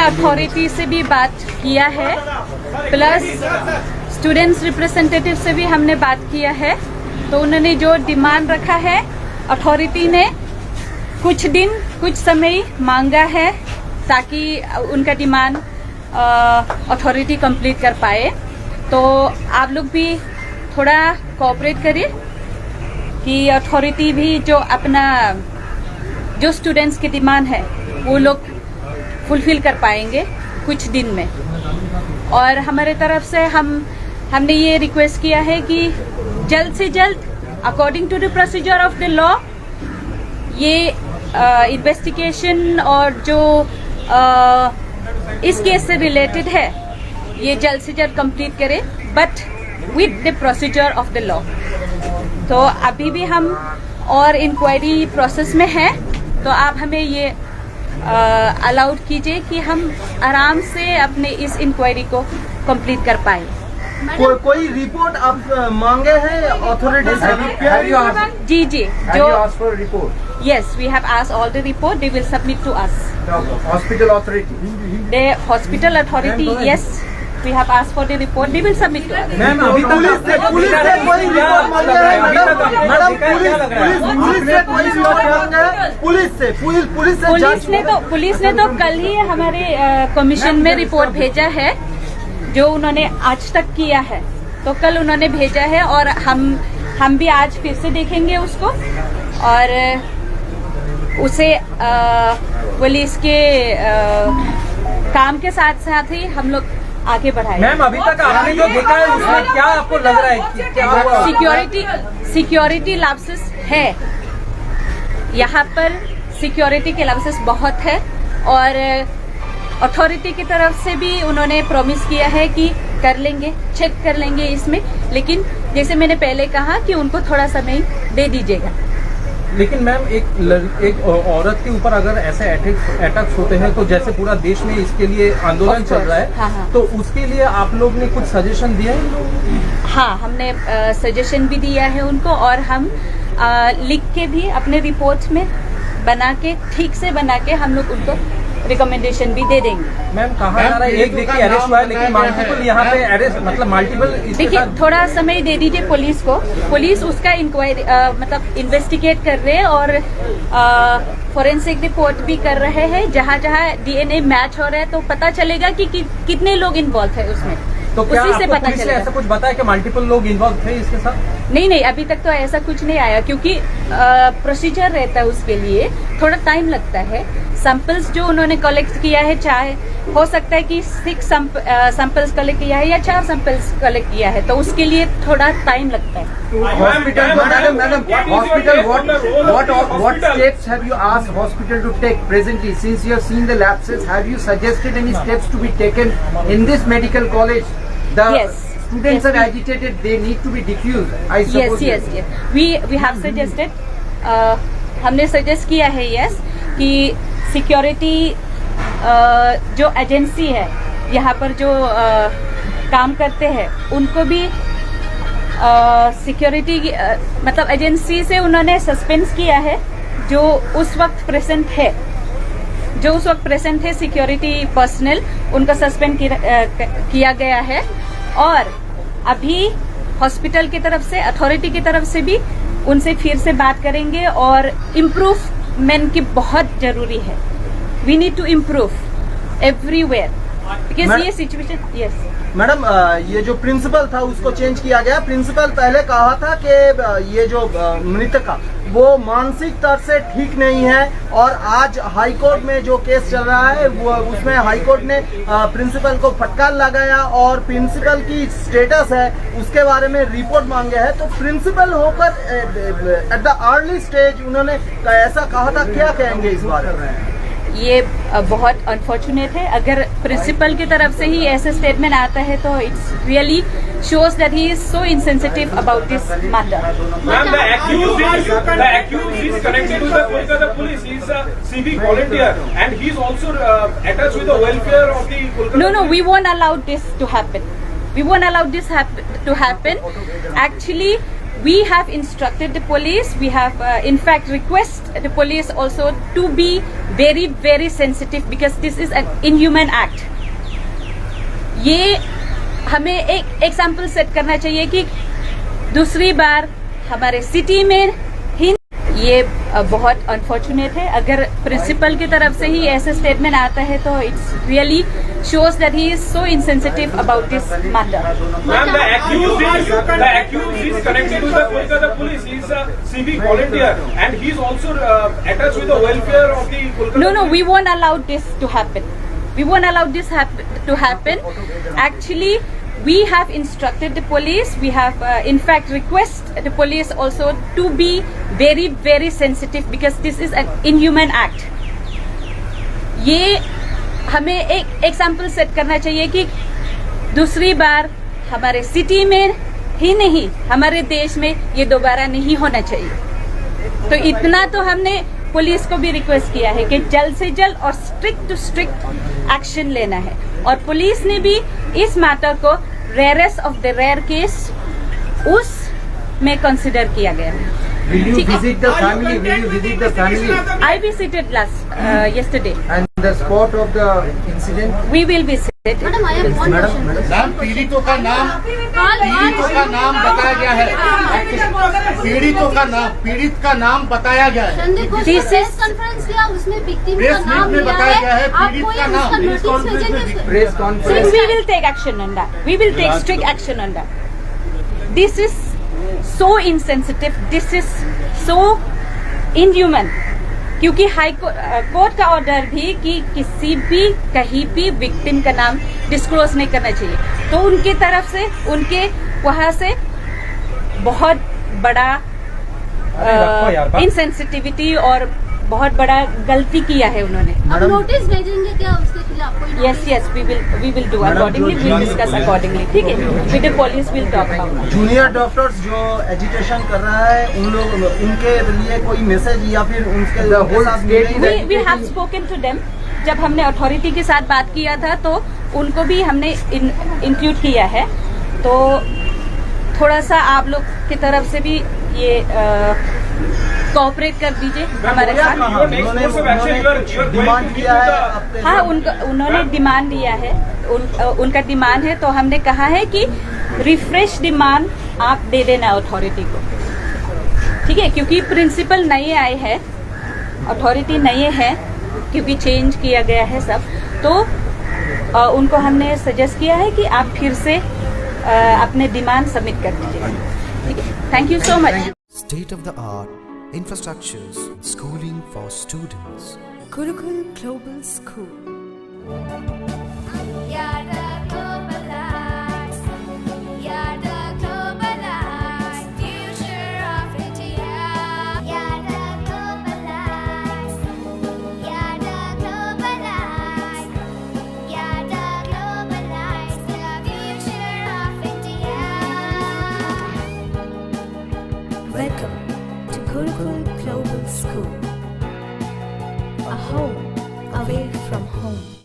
Authority से भी बात किया है, प्लस स्टूडेंट्स रिप्रेजेंटेटिव से भी हमने बात किया है। तो उन्होंने जो डिमांड रखा है, अथॉरिटी ने कुछ समय मांगा है ताकि उनका डिमांड अथॉरिटी कंप्लीट कर पाए। तो आप लोग भी थोड़ा कोऑपरेट करिए कि अथॉरिटी भी जो स्टूडेंट्स की डिमांड है वो लोग फुलफिल कर पाएंगे कुछ दिन में। और हमारे तरफ से हमने ये रिक्वेस्ट किया है कि जल्द से जल्द according to the procedure of the law ये इन्वेस्टिगेशन और जो इस केस से रिलेटेड है ये जल्द से जल्द कंप्लीट करें, but with the procedure of the law. तो अभी भी हम और इंक्वायरी प्रोसेस में है, तो आप हमें ये अलाउड कीजिए कि हम आराम से अपने इस इंक्वायरी को कंप्लीट कर पाए। कोई रिपोर्ट आप मांगे हैं अथॉरिटी से? जी जो report Yes, we have asked all the report. They will submit to us. Hospital authority? The hospital authority, yes, we have asked for the report. They will submit to us. Ma'am अभी police से कोई report मांगे हैं? Madam police से कोई report मांगे हैं? Police ने तो कल ही हमारे कमीशन में रिपोर्ट भेजा है, जो उन्होंने आज तक किया है। तो कल उन्होंने भेजा है और हम भी आज फिर से देखेंगे उसको और उसे पुलिस के काम के साथ साथ ही हम लोग आगे बढ़ाएंगे। मैम अभी तक आपने जो देखा है उसमें क्या आपको लग रहा है कि क्या हुआ? सिक्योरिटी लैप्सेस है यहाँ पर, सिक्योरिटी के लैप्सेस बहुत है और अथॉरिटी की तरफ से भी उन्होंने प्रॉमिस किया है कि कर लेंगे, चेक कर लेंगे इसमें, लेकिन जैसे मैंने पहले कहा कि उनको थोड़ा समय दे दीजिएगा। लेकिन मैम एक औरत के ऊपर अगर ऐसे अटैक्स होते हैं तो जैसे पूरा देश में इसके लिए आंदोलन चल रहा है, हाँ। तो उसके लिए आप लोग ने कुछ सजेशन दिया है? हाँ, हमने सजेशन भी दिया है उनको और हम लिख के भी अपने रिपोर्ट में बना के ठीक से बना के हम लोग उनको रिकमेंडेशन भी दे देंगे। मैम कहा जा रहा है एक देखिए अरेस्ट हुआ है, लेकिन मल्टीपल यहाँ पे अरेस्ट मतलब मल्टीपल। देखिए थोड़ा समय दे दीजिए पुलिस को, पुलिस उसका इंक्वायरी मतलब इन्वेस्टिगेट कर रहे हैं और फॉरेंसिक रिपोर्ट भी कर रहे हैं। जहाँ डीएनए मैच हो रहा है तो पता चलेगा कि कितने लोग इन्वॉल्व है उसमें, तो क्या उसी से पता चलेगा। ऐसा कुछ बताया कि मल्टीपल लोग इन्वॉल्व थे इसके साथ? नहीं, अभी तक तो ऐसा कुछ नहीं आया, क्योंकि प्रोसीजर रहता है उसके लिए, थोड़ा टाइम लगता है। सैंपल्स जो उन्होंने कलेक्ट किया है, चाहे हो सकता है कि 6 सैंपल्स कलेक्ट किया है या 4 सैंपल्स कलेक्ट किया है, तो उसके लिए थोड़ा टाइम लगता है। Hospital madam hospital what steps have you asked hospital to take presently since you have seen the lapses? Have you suggested any steps to be taken in this medical college? The Yes. Students are agitated, they need to be diffused, I suppose. Yes. We have suggested, हमने suggest किया है कि security जो agency है यहाँ पर जो काम करते हैं उनको भी सिक्योरिटी मतलब एजेंसी से उन्होंने सस्पेंड किया है, जो उस वक्त प्रेजेंट है सिक्योरिटी पर्सनल, उनको सस्पेंड किया गया है। और अभी हॉस्पिटल की तरफ से, अथॉरिटी की तरफ से भी उनसे फिर से बात करेंगे और इम्प्रूवमेंट की बहुत जरूरी है। We need to improve everywhere because ये सिचुएशन। यस मैडम, ये जो प्रिंसिपल था उसको चेंज किया गया। प्रिंसिपल पहले कहा था कि ये जो मृतका वो मानसिक स्तर से ठीक नहीं है, और आज हाई कोर्ट में जो केस चल रहा है वो उसमें हाई कोर्ट ने प्रिंसिपल को फटकार लगाया और प्रिंसिपल की स्टेटस है उसके बारे में रिपोर्ट मांगे है। तो प्रिंसिपल होकर एट द अर्ली स्टेज उन्होंने ऐसा कहा था, क्या कहेंगे इस बारे में? ये बहुत अनफॉर्चुनेट है। अगर प्रिंसिपल की तरफ से ही ऐसे स्टेटमेंट आता है तो it's really shows that he is so insensitive about this matter. Ma'am, the accused is connected to the Kolkata police. He is a civic volunteer and he is also attached with the welfare of the Kolkata. No, we won't allow this to happen. We won't allow this to happen. Actually, we have instructed the police, we have in fact request the police also to be very very sensitive because this is an inhuman act. ये हमें एक example set करना चाहिए कि दूसरी बार हमारे city में ही ये बहुत अनफॉर्चुनेट है. अगर प्रिंसिपल की तरफ से ही ऐसे स्टेटमेंट आता है तो it's really shows that he is so insensitive about this matter. Ma'am, the accused is connected to the Kolkata police. He is a civic volunteer and he is also attached with the welfare of the Kolkata. No, we won't allow this to happen. We won't allow this to happen. Actually, we have instructed the police. We have in fact request the police also to be very very sensitive because this is an inhuman act. ये हमें एक example set करना चाहिए कि दूसरी बार हमारे city में ही नहीं हमारे देश में ये दोबारा नहीं होना चाहिए. तो इतना तो हमने पुलिस को भी रिक्वेस्ट किया है कि जल्द से जल्द और स्ट्रिक्ट टू स्ट्रिक्ट एक्शन लेना है. और पुलिस ने भी इस मैटर को rarest of the rare case उस में कंसिडर किया गया है. Will you visit the family? Will you visit the family? I visited yesterday. And the spot of the incident? We will visit. Madam I have one question. Ma'am पीड़ितों का नाम बताया गया है. पीड़ित का नाम बताया गया है. संदीप घोष ने This प्रेस is- कॉन्फ्रेंस किया, उसमें विक्टिम प्रेस का मीट नाम में लिया बताया गया है. है आप पीड़ित कोई का उसका नाम. नोटिस भेजेंगे? Press So conference. we will take action on that. We will take strict action on that. This is so insensitive. This is so inhuman. क्योंकि हाई कोर्ट का ऑर्डर भी कि किसी भी कहीं भी विक्टिम का नाम डिस्क्लोज नहीं करना चाहिए. तो उनकी तरफ से उनके वहां से बहुत बड़ा रखो यार, बात। इनसेंसिटिविटी और बहुत बड़ा गलती किया है उन्होंने. अब नोटिस भेजेंगे क्या उसके खिलाफ? कोई Yes, yes, we will do accordingly. We'll discuss accordingly. ठीक है. With the police, we'll talk about that. Junior doctors जो एजिटेशन कर रहा है उनके लिए कोई मैसेज या फिर उनके साथ We have spoken to them. जब हमने अथॉरिटी के साथ बात किया था तो उनको भी हमने इंक्लूड किया है. तो थोड़ा सा आप लोग की तरफ से भी ये कोऑपरेट कर दीजिए हमारे साथ. डिमांड किया है. हाँ, उन्होंने डिमांड दिया है. उनका डिमांड है तो हमने कहा है कि रिफ्रेश डिमांड आप दे देना अथॉरिटी को. ठीक है, क्योंकि प्रिंसिपल नए आए हैं, अथॉरिटी नए है, क्योंकि चेंज किया गया है सब. तो उनको हमने सजेस्ट किया है कि आप फिर से अपने डिमांड सबमिट कर दीजिए. ठीक है, thank you so much. State of the art infrastructures, schooling for students. Gurukul Global School. Welcome to Gurukul Global School, a home away from home.